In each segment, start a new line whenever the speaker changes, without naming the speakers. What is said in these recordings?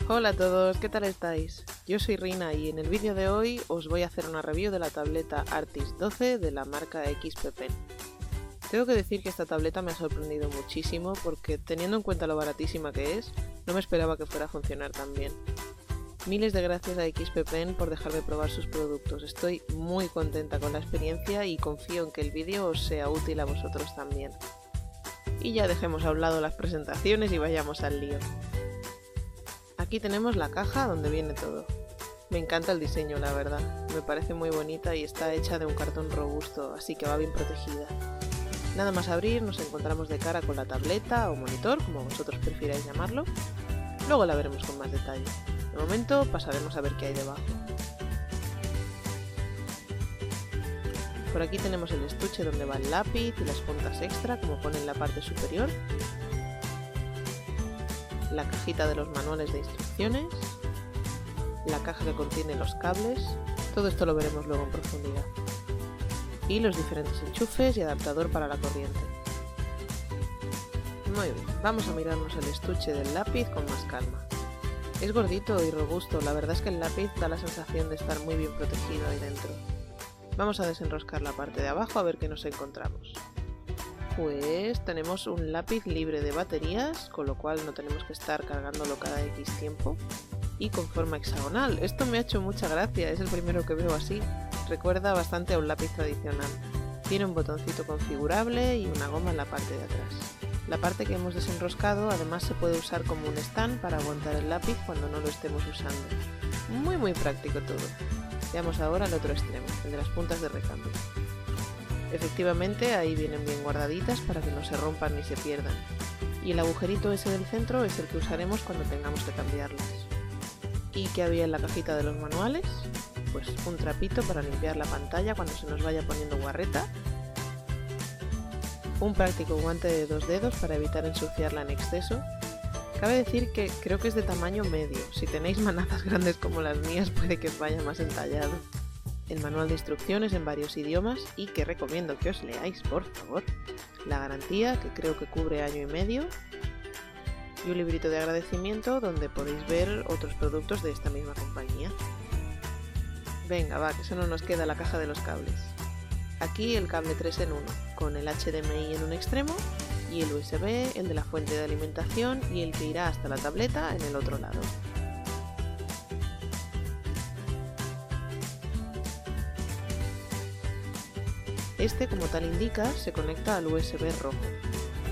Hola a todos, ¿qué tal estáis? Yo soy Rina y en el vídeo de hoy os voy a hacer una review de la tableta Artis 12 de la marca XP Pen. Tengo que decir que esta tableta me ha sorprendido muchísimo porque, teniendo en cuenta lo baratísima que es, no me esperaba que fuera a funcionar tan bien. Miles de gracias a XP Pen por dejarme probar sus productos. Estoy muy contenta con la experiencia y confío en que el vídeo os sea útil a vosotros también. Y ya dejemos a un lado las presentaciones y vayamos al lío. Aquí tenemos la caja donde viene todo. Me encanta el diseño, la verdad. Me parece muy bonita y está hecha de un cartón robusto, así que va bien protegida. Nada más abrir, nos encontramos de cara con la tableta o monitor, como vosotros prefiráis llamarlo. Luego la veremos con más detalle. De momento pasaremos a ver qué hay debajo. Por aquí tenemos el estuche donde va el lápiz y las puntas extra, como pone en la parte superior. La cajita de los manuales de instrucciones, la caja que contiene los cables, todo esto lo veremos luego en profundidad, y los diferentes enchufes y adaptador para la corriente. Muy bien, vamos a mirarnos el estuche del lápiz con más calma. Es gordito y robusto, la verdad es que el lápiz da la sensación de estar muy bien protegido ahí dentro. Vamos a desenroscar la parte de abajo a ver qué nos encontramos. Pues tenemos un lápiz libre de baterías, con lo cual no tenemos que estar cargándolo cada X tiempo, y con forma hexagonal. Esto me ha hecho mucha gracia, es el primero que veo así. Recuerda bastante a un lápiz tradicional. Tiene un botoncito configurable y una goma en la parte de atrás. La parte que hemos desenroscado además se puede usar como un stand para aguantar el lápiz cuando no lo estemos usando. Muy práctico todo. Veamos ahora el otro extremo, el de las puntas de recambio. Efectivamente, ahí vienen bien guardaditas para que no se rompan ni se pierdan. Y el agujerito ese del centro es el que usaremos cuando tengamos que cambiarlas. ¿Y qué había en la cajita de los manuales? Pues un trapito para limpiar la pantalla cuando se nos vaya poniendo guarreta. Un práctico guante de 2 dedos para evitar ensuciarla en exceso. Cabe decir que creo que es de tamaño medio. Si tenéis manazas grandes como las mías puede que os vaya más entallado. El manual de instrucciones en varios idiomas y que recomiendo que os leáis, por favor. La garantía, que creo que cubre año y medio. Y un librito de agradecimiento donde podéis ver otros productos de esta misma compañía. Venga, va, que solo nos queda la caja de los cables. Aquí el cable 3 en 1, con el HDMI en un extremo y el USB, el de la fuente de alimentación y el que irá hasta la tableta en el otro lado. Este, como tal indica, se conecta al USB rojo.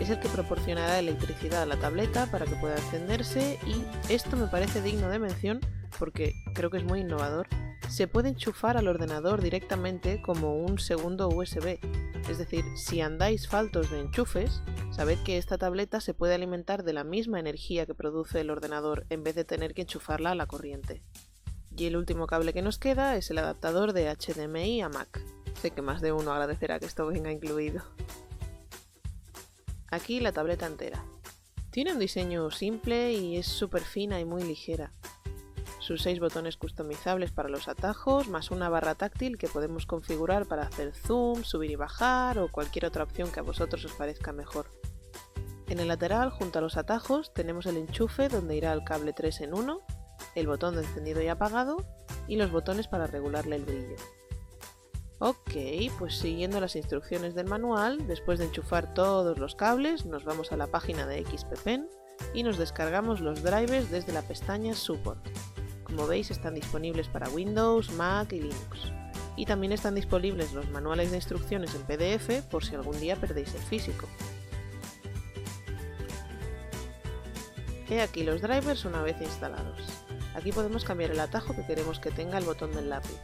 Es el que proporcionará electricidad a la tableta para que pueda encenderse y esto me parece digno de mención porque creo que es muy innovador. Se puede enchufar al ordenador directamente como un segundo USB. Es decir, si andáis faltos de enchufes, sabed que esta tableta se puede alimentar de la misma energía que produce el ordenador en vez de tener que enchufarla a la corriente. Y el último cable que nos queda es el adaptador de HDMI a Mac. Sé que más de uno agradecerá que esto venga incluido. Aquí la tableta entera. Tiene un diseño simple y es súper fina y muy ligera. Sus 6 botones customizables para los atajos, más una barra táctil que podemos configurar para hacer zoom, subir y bajar o cualquier otra opción que a vosotros os parezca mejor. En el lateral, junto a los atajos, tenemos el enchufe donde irá el cable 3 en 1, el botón de encendido y apagado y los botones para regularle el brillo. Ok, pues siguiendo las instrucciones del manual, después de enchufar todos los cables, nos vamos a la página de XP Pen y nos descargamos los drivers desde la pestaña Support. Como veis, están disponibles para Windows, Mac y Linux. Y también están disponibles los manuales de instrucciones en PDF por si algún día perdéis el físico. He aquí los drivers una vez instalados. Aquí podemos cambiar el atajo que queremos que tenga el botón del lápiz.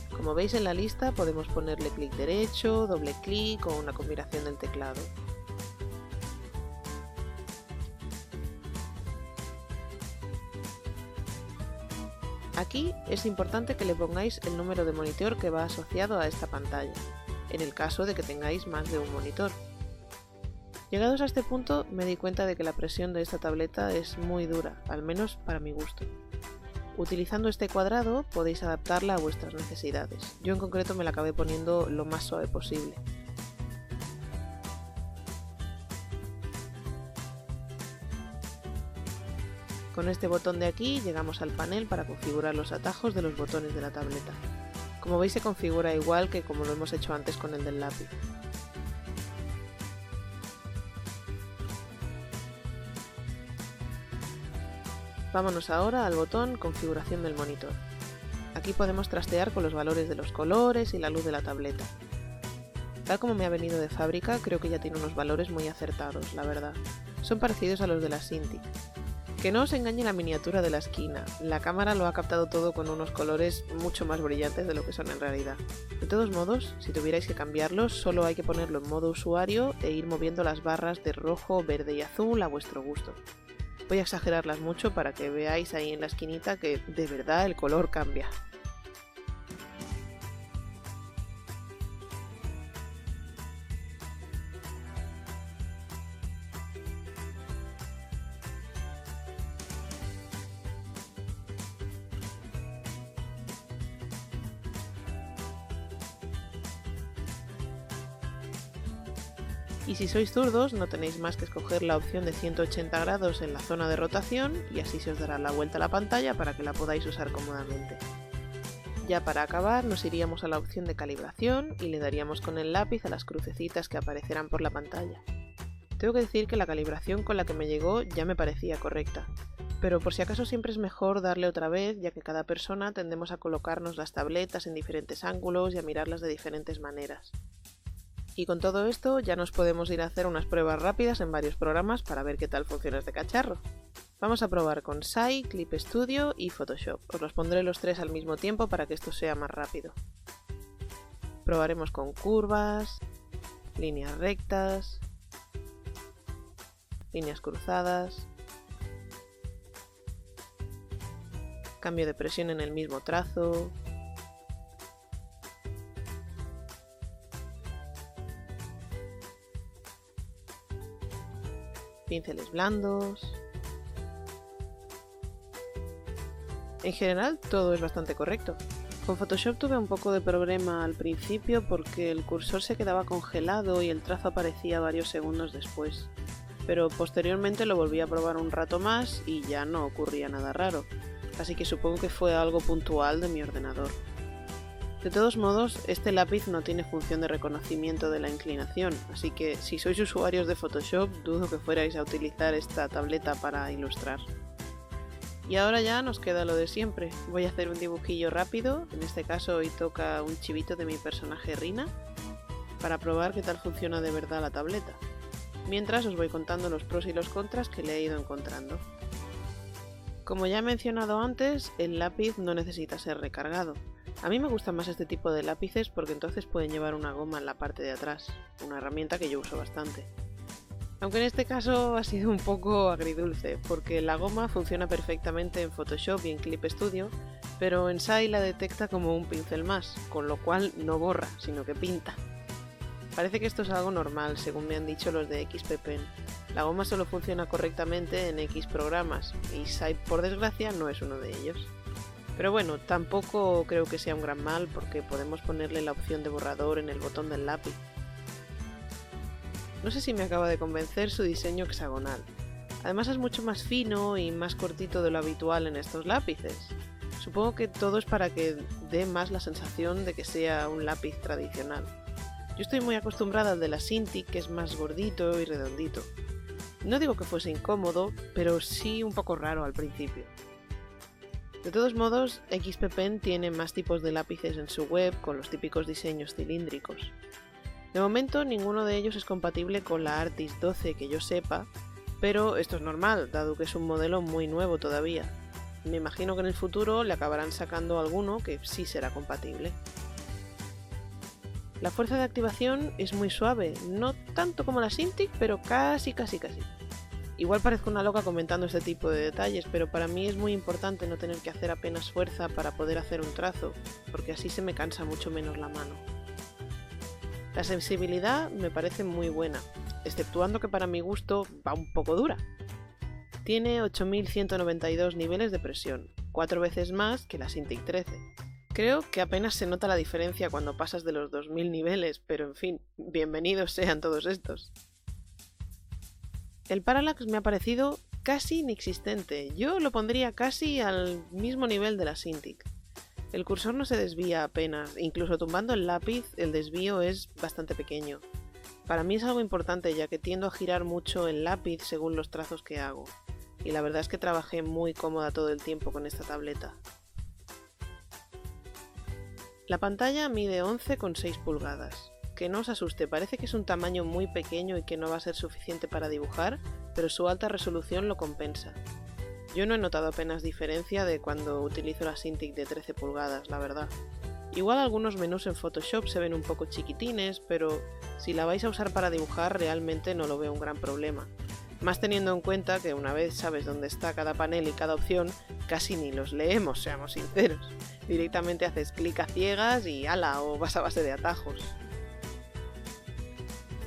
Como veis en la lista podemos ponerle clic derecho, doble clic o una combinación del teclado. Aquí es importante que le pongáis el número de monitor que va asociado a esta pantalla, en el caso de que tengáis más de un monitor. Llegados a este punto me di cuenta de que la presión de esta tableta es muy dura, al menos para mi gusto. Utilizando este cuadrado podéis adaptarla a vuestras necesidades. Yo en concreto me la acabé poniendo lo más suave posible. Con este botón de aquí llegamos al panel para configurar los atajos de los botones de la tableta. Como veis se configura igual que como lo hemos hecho antes con el del lápiz. Vámonos ahora al botón Configuración del monitor. Aquí podemos trastear con los valores de los colores y la luz de la tableta. Tal como me ha venido de fábrica, creo que ya tiene unos valores muy acertados, la verdad. Son parecidos a los de la Cintiq. Que no os engañe la miniatura de la esquina, la cámara lo ha captado todo con unos colores mucho más brillantes de lo que son en realidad. De todos modos, si tuvierais que cambiarlos, solo hay que ponerlo en modo usuario e ir moviendo las barras de rojo, verde y azul a vuestro gusto. Voy a exagerarlas mucho para que veáis ahí en la esquinita que de verdad el color cambia. Y si sois zurdos no tenéis más que escoger la opción de 180 grados en la zona de rotación y así se os dará la vuelta a la pantalla para que la podáis usar cómodamente. Ya para acabar nos iríamos a la opción de calibración y le daríamos con el lápiz a las crucecitas que aparecerán por la pantalla. Tengo que decir que la calibración con la que me llegó ya me parecía correcta, pero por si acaso siempre es mejor darle otra vez ya que cada persona tendemos a colocarnos las tabletas en diferentes ángulos y a mirarlas de diferentes maneras. Y con todo esto ya nos podemos ir a hacer unas pruebas rápidas en varios programas para ver qué tal funciona este cacharro. Vamos a probar con Sai, Clip Studio y Photoshop. Os los pondré los tres al mismo tiempo para que esto sea más rápido. Probaremos con curvas, líneas rectas, líneas cruzadas, cambio de presión en el mismo trazo, pinceles blandos. En general todo es bastante correcto. Con Photoshop tuve un poco de problema al principio porque el cursor se quedaba congelado y el trazo aparecía varios segundos después, pero posteriormente lo volví a probar un rato más y ya no ocurría nada raro, así que supongo que fue algo puntual de mi ordenador. De todos modos, este lápiz no tiene función de reconocimiento de la inclinación, así que si sois usuarios de Photoshop, dudo que fuerais a utilizar esta tableta para ilustrar. Y ahora ya nos queda lo de siempre. Voy a hacer un dibujillo rápido, en este caso hoy toca un chivito de mi personaje Rina, para probar qué tal funciona de verdad la tableta. Mientras os voy contando los pros y los contras que le he ido encontrando. Como ya he mencionado antes, el lápiz no necesita ser recargado. A mí me gustan más este tipo de lápices porque entonces pueden llevar una goma en la parte de atrás, una herramienta que yo uso bastante. Aunque en este caso ha sido un poco agridulce, porque la goma funciona perfectamente en Photoshop y en Clip Studio, pero en Sai la detecta como un pincel más, con lo cual no borra, sino que pinta. Parece que esto es algo normal, según me han dicho los de XPpen. La goma solo funciona correctamente en X programas, y Sai, por desgracia, no es uno de ellos. Pero bueno, tampoco creo que sea un gran mal porque podemos ponerle la opción de borrador en el botón del lápiz. No sé si me acaba de convencer su diseño hexagonal. Además es mucho más fino y más cortito de lo habitual en estos lápices. Supongo que todo es para que dé más la sensación de que sea un lápiz tradicional. Yo estoy muy acostumbrada al de la Cintiq, que es más gordito y redondito. No digo que fuese incómodo, pero sí un poco raro al principio. De todos modos, XPpen tiene más tipos de lápices en su web con los típicos diseños cilíndricos. De momento ninguno de ellos es compatible con la Artis 12 que yo sepa, pero esto es normal, dado que es un modelo muy nuevo todavía. Me imagino que en el futuro le acabarán sacando alguno que sí será compatible. La fuerza de activación es muy suave, no tanto como la Cintiq, pero casi. Igual parezco una loca comentando este tipo de detalles, pero para mí es muy importante no tener que hacer apenas fuerza para poder hacer un trazo, porque así se me cansa mucho menos la mano. La sensibilidad me parece muy buena, exceptuando que para mi gusto va un poco dura. Tiene 8192 niveles de presión, 4 veces más que la Cintiq 13. Creo que apenas se nota la diferencia cuando pasas de los 2000 niveles, pero en fin, bienvenidos sean todos estos. El Parallax me ha parecido casi inexistente. Yo lo pondría casi al mismo nivel de la Cintiq. El cursor no se desvía apenas, incluso tumbando el lápiz el desvío es bastante pequeño. Para mí es algo importante ya que tiendo a girar mucho el lápiz según los trazos que hago. Y la verdad es que trabajé muy cómoda todo el tiempo con esta tableta. La pantalla mide 11,6 pulgadas. Que no os asuste, parece que es un tamaño muy pequeño y que no va a ser suficiente para dibujar, pero su alta resolución lo compensa. Yo no he notado apenas diferencia de cuando utilizo la Cintiq de 13 pulgadas, la verdad. Igual algunos menús en Photoshop se ven un poco chiquitines, pero si la vais a usar para dibujar realmente no lo veo un gran problema. Más teniendo en cuenta que una vez sabes dónde está cada panel y cada opción, casi ni los leemos, seamos sinceros. Directamente haces clic a ciegas y ¡hala! O vas a base de atajos.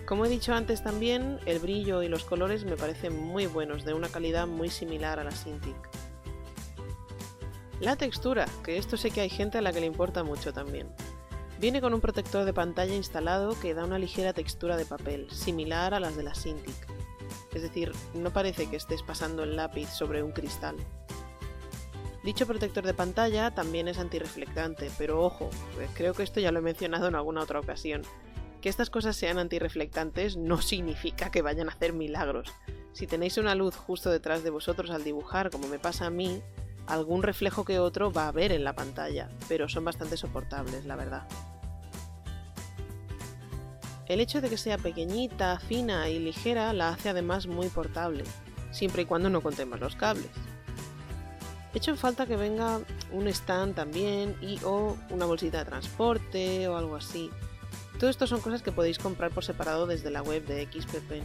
Como he dicho antes también, el brillo y los colores me parecen muy buenos, de una calidad muy similar a la Cintiq. La textura, que esto sé que hay gente a la que le importa mucho también. Viene con un protector de pantalla instalado que da una ligera textura de papel, similar a las de la Cintiq. Es decir, no parece que estés pasando el lápiz sobre un cristal. Dicho protector de pantalla también es antirreflectante, pero ojo, creo que esto ya lo he mencionado en alguna otra ocasión. Que estas cosas sean antirreflectantes no significa que vayan a hacer milagros. Si tenéis una luz justo detrás de vosotros al dibujar, como me pasa a mí, algún reflejo que otro va a haber en la pantalla, pero son bastante soportables, la verdad. El hecho de que sea pequeñita, fina y ligera la hace además muy portable, siempre y cuando no contemos los cables. Echo en falta que venga un stand también o una bolsita de transporte o algo así. Todo esto son cosas que podéis comprar por separado desde la web de XPpen.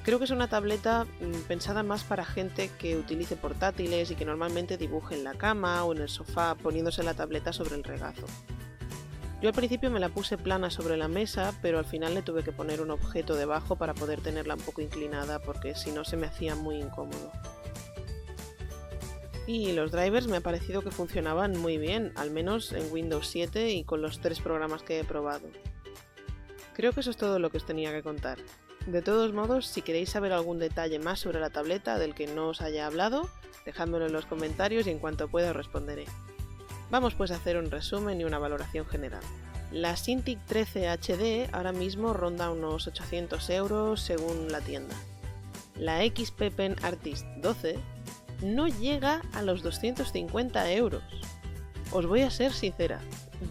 Creo que es una tableta pensada más para gente que utilice portátiles y que normalmente dibuje en la cama o en el sofá poniéndose la tableta sobre el regazo. Yo al principio me la puse plana sobre la mesa, pero al final le tuve que poner un objeto debajo para poder tenerla un poco inclinada porque si no se me hacía muy incómodo. Y los drivers me ha parecido que funcionaban muy bien, al menos en Windows 7 y con los 3 programas que he probado. Creo que eso es todo lo que os tenía que contar. De todos modos, si queréis saber algún detalle más sobre la tableta del que no os haya hablado, dejádmelo en los comentarios y en cuanto pueda os responderé. Vamos pues a hacer un resumen y una valoración general. La Cintiq 13 HD ahora mismo ronda unos 800 € según la tienda. La XPpen Artist 12 no llega a los 250 €. Os voy a ser sincera,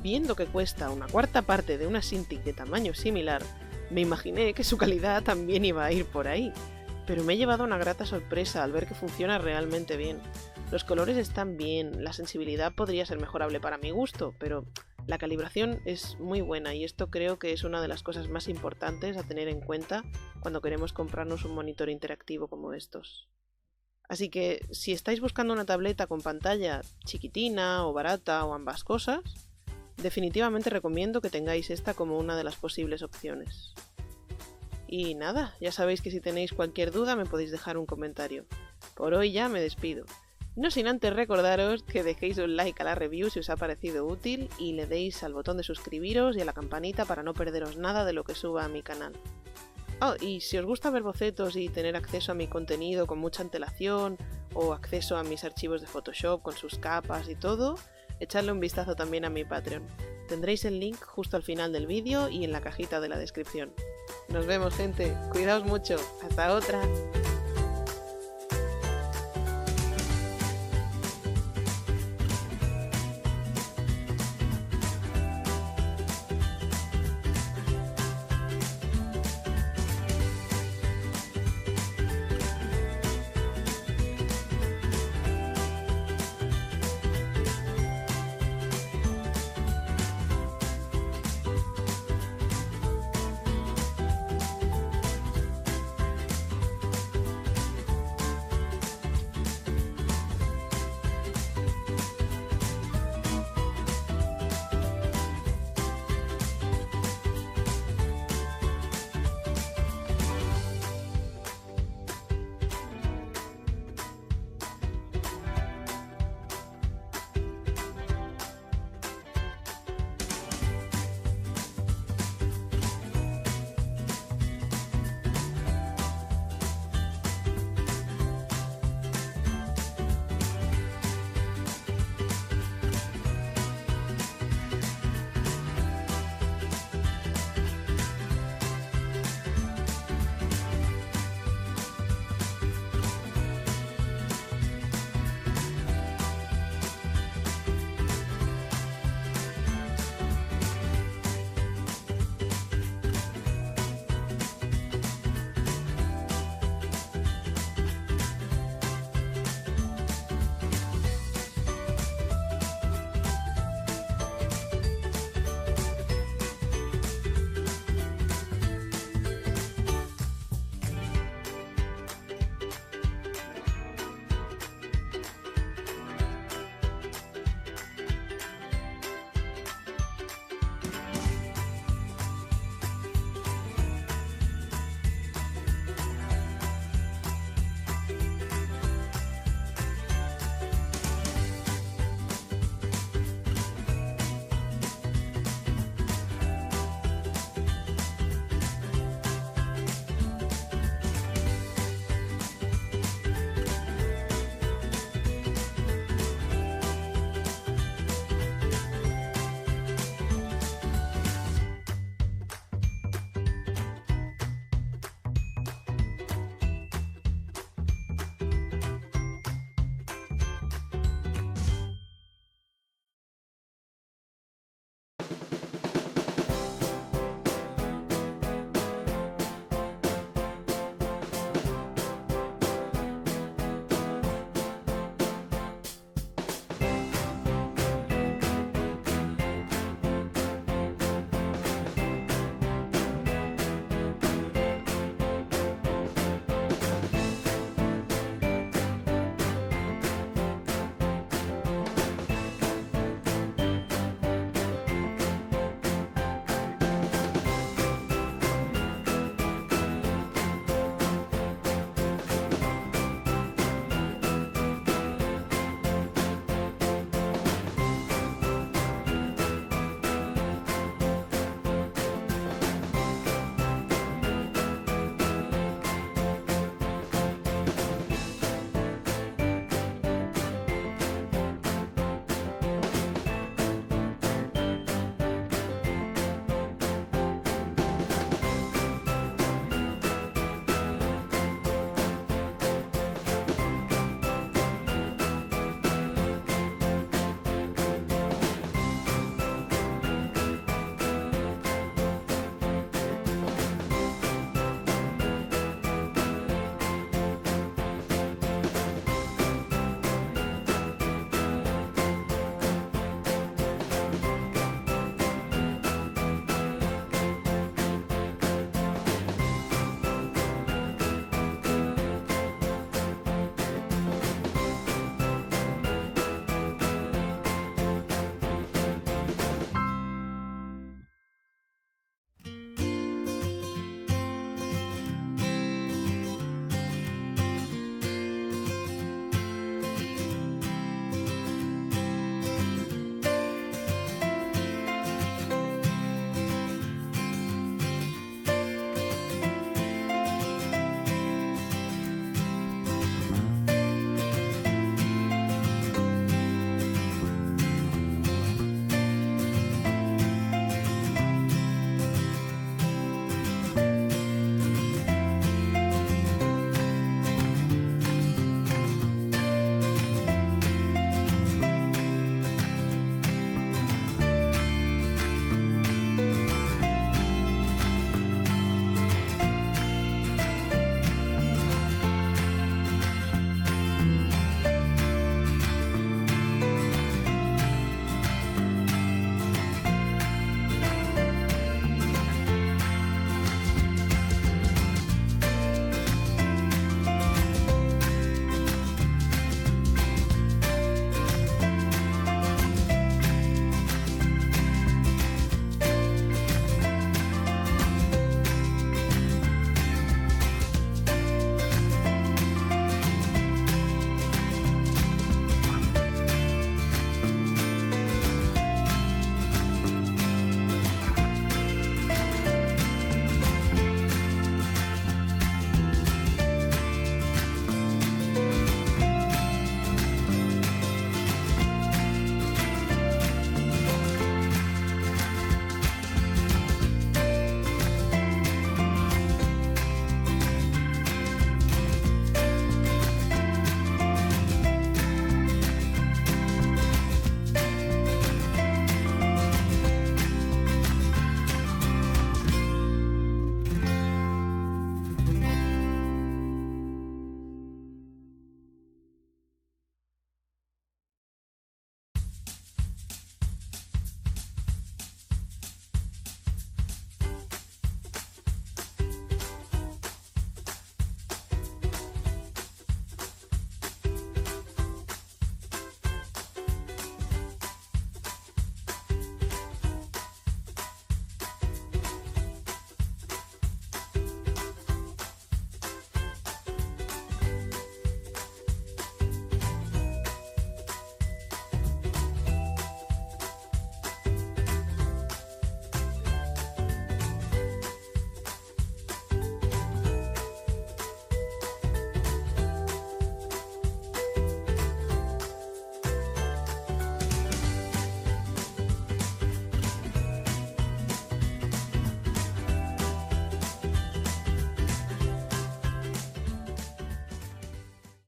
viendo que cuesta una cuarta parte de una Cintiq de tamaño similar, me imaginé que su calidad también iba a ir por ahí, pero me he llevado una grata sorpresa al ver que funciona realmente bien. Los colores están bien, la sensibilidad podría ser mejorable para mi gusto, pero la calibración es muy buena y esto creo que es una de las cosas más importantes a tener en cuenta cuando queremos comprarnos un monitor interactivo como estos. Así que si estáis buscando una tableta con pantalla chiquitina o barata o ambas cosas, definitivamente recomiendo que tengáis esta como una de las posibles opciones. Y nada, ya sabéis que si tenéis cualquier duda me podéis dejar un comentario. Por hoy ya me despido. No sin antes recordaros que dejéis un like a la review si os ha parecido útil y le deis al botón de suscribiros y a la campanita para no perderos nada de lo que suba a mi canal. Y si os gusta ver bocetos y tener acceso a mi contenido con mucha antelación o acceso a mis archivos de Photoshop con sus capas y todo, echadle un vistazo también a mi Patreon. Tendréis el link justo al final del vídeo y en la cajita de la descripción. Nos vemos, gente. Cuidaos mucho. Hasta otra.